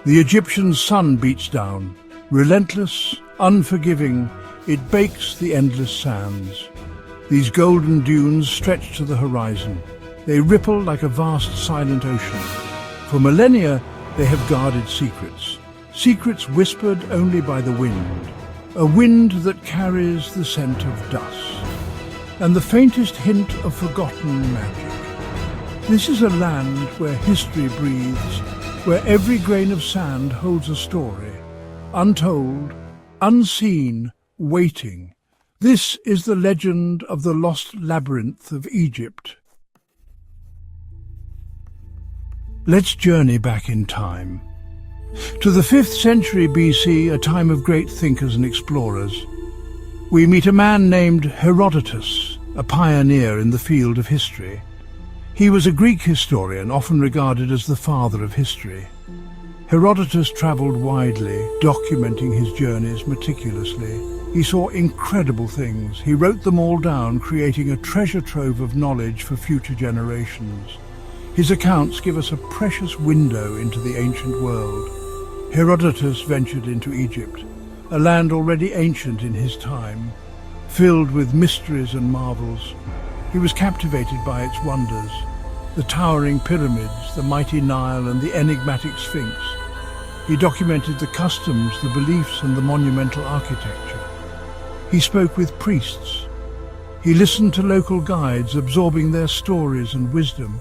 The Egyptian sun beats down, relentless, unforgiving, it bakes the endless sands. These golden dunes stretch to the horizon. They ripple like a vast silent ocean. For millennia, they have guarded secrets. Secrets whispered only by the wind. A wind that carries the scent of dust. And the faintest hint of forgotten magic. This is a land where history breathes, where every grain of sand holds a story. Untold, unseen, waiting. This is the legend of the Lost Labyrinth of Egypt. Let's journey back in time. To the 5th century BC, a time of great thinkers and explorers. We meet a man named Herodotus, a pioneer in the field of history. He was a Greek historian, often regarded as the father of history. Herodotus travelled widely, documenting his journeys meticulously. He saw incredible things. He wrote them all down, creating a treasure trove of knowledge for future generations. His accounts give us a precious window into the ancient world. Herodotus ventured into Egypt, a land already ancient in his time, filled with mysteries and marvels. He was captivated by its wonders, the towering pyramids, the mighty Nile, and the enigmatic Sphinx. He documented the customs, the beliefs, and the monumental architecture. He spoke with priests. He listened to local guides, absorbing their stories and wisdom.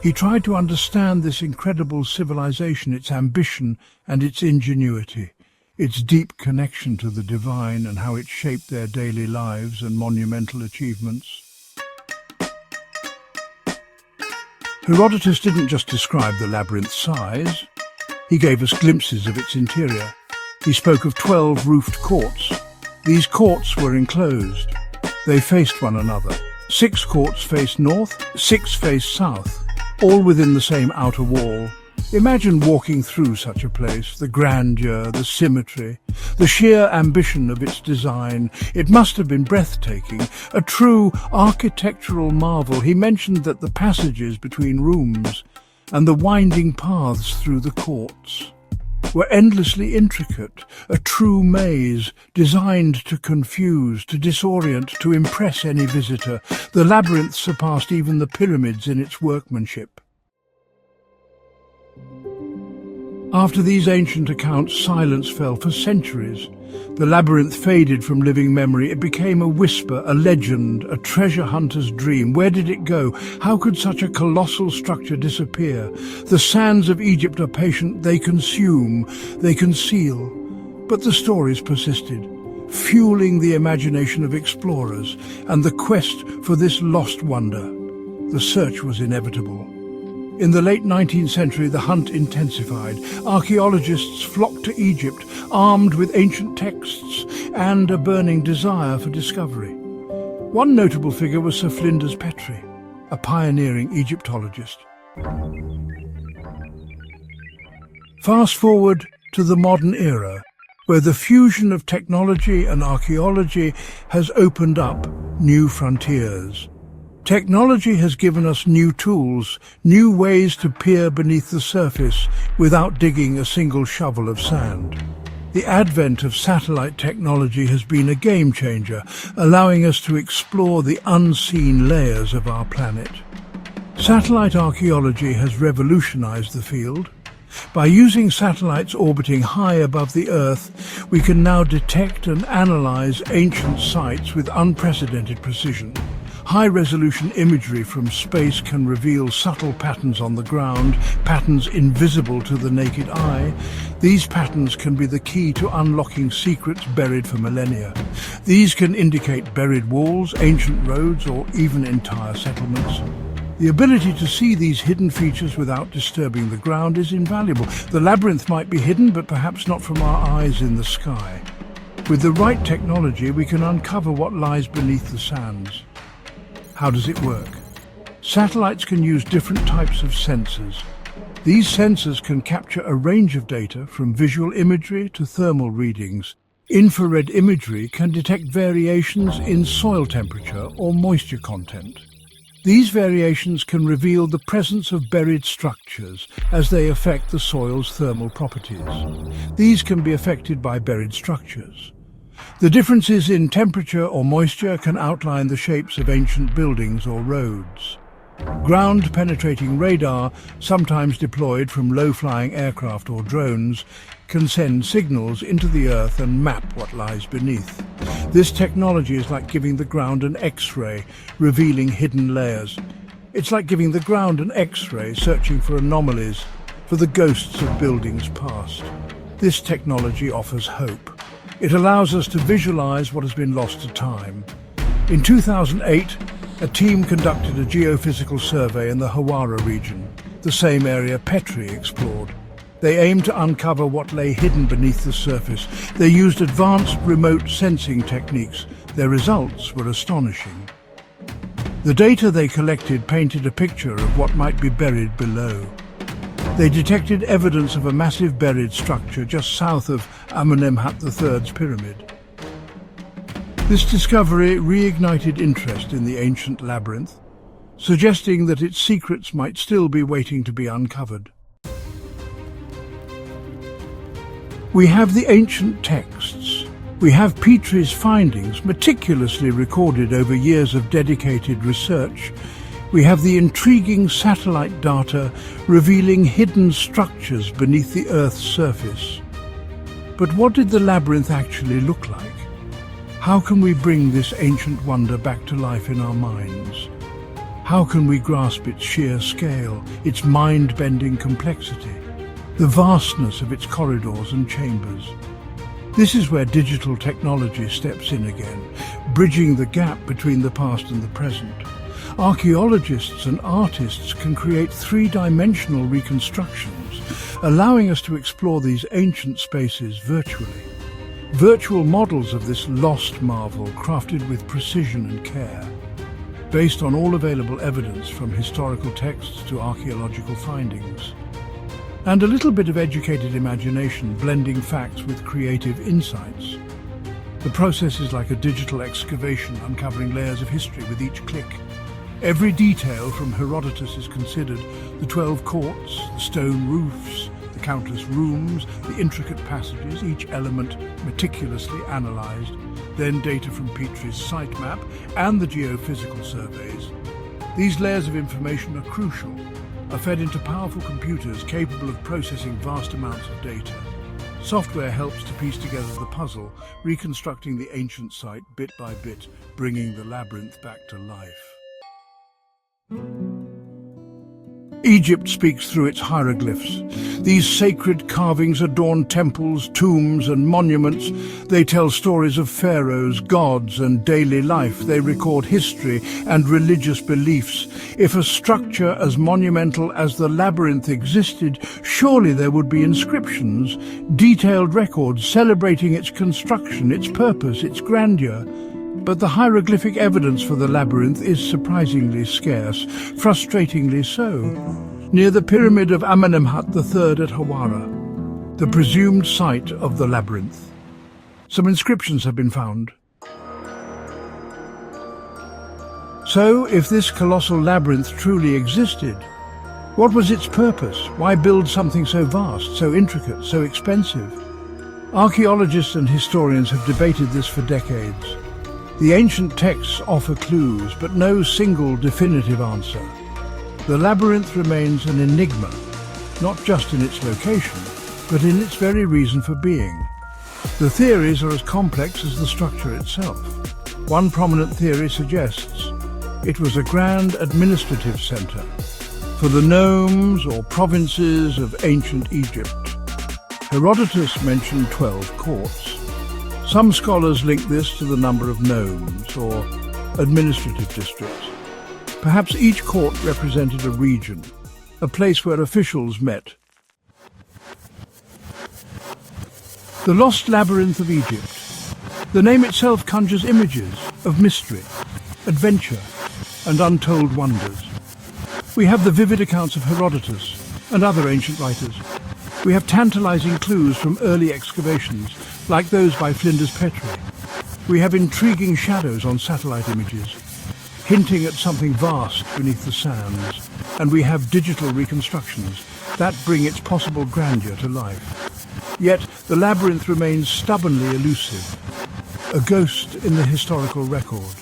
He tried to understand this incredible civilization, its ambition and its ingenuity, its deep connection to the divine and how it shaped their daily lives and monumental achievements. Herodotus didn't just describe the labyrinth's size. He gave us glimpses of its interior. He spoke of 12 roofed courts. These courts were enclosed. They faced one another. 6 courts faced north, 6 faced south, all within the same outer wall. Imagine walking through such a place, the grandeur, the symmetry, the sheer ambition of its design. It must have been breathtaking, a true architectural marvel. He mentioned that the passages between rooms and the winding paths through the courts were endlessly intricate, a true maze designed to confuse, to disorient, to impress any visitor. The labyrinth surpassed even the pyramids in its workmanship. After these ancient accounts, silence fell for centuries. The labyrinth faded from living memory. It became a whisper, a legend, a treasure hunter's dream. Where did it go? How could such a colossal structure disappear? The sands of Egypt are patient. They consume, they conceal. But the stories persisted, fueling the imagination of explorers and the quest for this lost wonder. The search was inevitable. In the late 19th century, the hunt intensified. Archaeologists flocked to Egypt, armed with ancient texts and a burning desire for discovery. One notable figure was Sir Flinders Petrie, a pioneering Egyptologist. Fast forward to the modern era, where the fusion of technology and archaeology has opened up new frontiers. Technology has given us new tools, new ways to peer beneath the surface without digging a single shovel of sand. The advent of satellite technology has been a game changer, allowing us to explore the unseen layers of our planet. Satellite archaeology has revolutionized the field. By using satellites orbiting high above the Earth, we can now detect and analyze ancient sites with unprecedented precision. High-resolution imagery from space can reveal subtle patterns on the ground, patterns invisible to the naked eye. These patterns can be the key to unlocking secrets buried for millennia. These can indicate buried walls, ancient roads, or even entire settlements. The ability to see these hidden features without disturbing the ground is invaluable. The labyrinth might be hidden, but perhaps not from our eyes in the sky. With the right technology, we can uncover what lies beneath the sands. How does it work? Satellites can use different types of sensors. These sensors can capture a range of data, from visual imagery to thermal readings. Infrared imagery can detect variations in soil temperature or moisture content. These variations can reveal the presence of buried structures as they affect the soil's thermal properties. These can be affected by buried structures. The differences in temperature or moisture can outline the shapes of ancient buildings or roads. Ground-penetrating radar, sometimes deployed from low-flying aircraft or drones, can send signals into the earth and map what lies beneath. This technology is like giving the ground an X-ray, revealing hidden layers. It's like giving the ground an X-ray, searching for anomalies, for the ghosts of buildings past. This technology offers hope. It allows us to visualize what has been lost to time. In 2008, a team conducted a geophysical survey in the Hawara region, the same area Petrie explored. They aimed to uncover what lay hidden beneath the surface. They used advanced remote sensing techniques. Their results were astonishing. The data they collected painted a picture of what might be buried below. They detected evidence of a massive buried structure just south of Amenemhat III's pyramid. This discovery reignited interest in the ancient labyrinth, suggesting that its secrets might still be waiting to be uncovered. We have the ancient texts. We have Petrie's findings, meticulously recorded over years of dedicated research. We have the intriguing satellite data revealing hidden structures beneath the Earth's surface. But what did the labyrinth actually look like? How can we bring this ancient wonder back to life in our minds? How can we grasp its sheer scale, its mind-bending complexity, the vastness of its corridors and chambers? This is where digital technology steps in again, bridging the gap between the past and the present. Archaeologists and artists can create three-dimensional reconstructions, allowing us to explore these ancient spaces virtually. Virtual models of this lost marvel crafted with precision and care, based on all available evidence from historical texts to archaeological findings. And a little bit of educated imagination blending facts with creative insights. The process is like a digital excavation, uncovering layers of history with each click. Every detail from Herodotus is considered: the 12 courts, the stone roofs, the countless rooms, the intricate passages, each element meticulously analysed, then data from Petrie's site map and the geophysical surveys. These layers of information are crucial, are fed into powerful computers capable of processing vast amounts of data. Software helps to piece together the puzzle, reconstructing the ancient site bit by bit, bringing the labyrinth back to life. Egypt speaks through its hieroglyphs. These sacred carvings adorn temples, tombs, and monuments. They tell stories of pharaohs, gods, and daily life. They record history and religious beliefs. If a structure as monumental as the labyrinth existed, surely there would be inscriptions, detailed records celebrating its construction, its purpose, its grandeur. But the hieroglyphic evidence for the labyrinth is surprisingly scarce, frustratingly so. Near the pyramid of Amenemhat III at Hawara, the presumed site of the labyrinth, some inscriptions have been found. So, if this colossal labyrinth truly existed, what was its purpose? Why build something so vast, so intricate, so expensive? Archaeologists and historians have debated this for decades. The ancient texts offer clues, but no single definitive answer. The labyrinth remains an enigma, not just in its location, but in its very reason for being. The theories are as complex as the structure itself. One prominent theory suggests it was a grand administrative center for the nomes or provinces of ancient Egypt. Herodotus mentioned 12 courts. Some scholars link this to the number of nomes, or administrative districts. Perhaps each court represented a region, a place where officials met. The Lost Labyrinth of Egypt. The name itself conjures images of mystery, adventure, and untold wonders. We have the vivid accounts of Herodotus and other ancient writers. We have tantalizing clues from early excavations, like those by Flinders Petrie. We have intriguing shadows on satellite images. hinting at something vast beneath the sands, and we have digital reconstructions that bring its possible grandeur to life. Yet the labyrinth remains stubbornly elusive, a ghost in the historical record,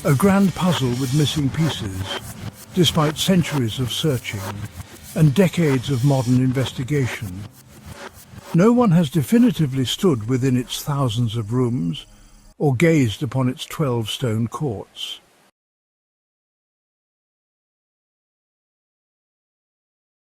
a grand puzzle with missing pieces, despite centuries of searching and decades of modern investigation. No one has definitively stood within its thousands of rooms or gazed upon its 12 stone courts.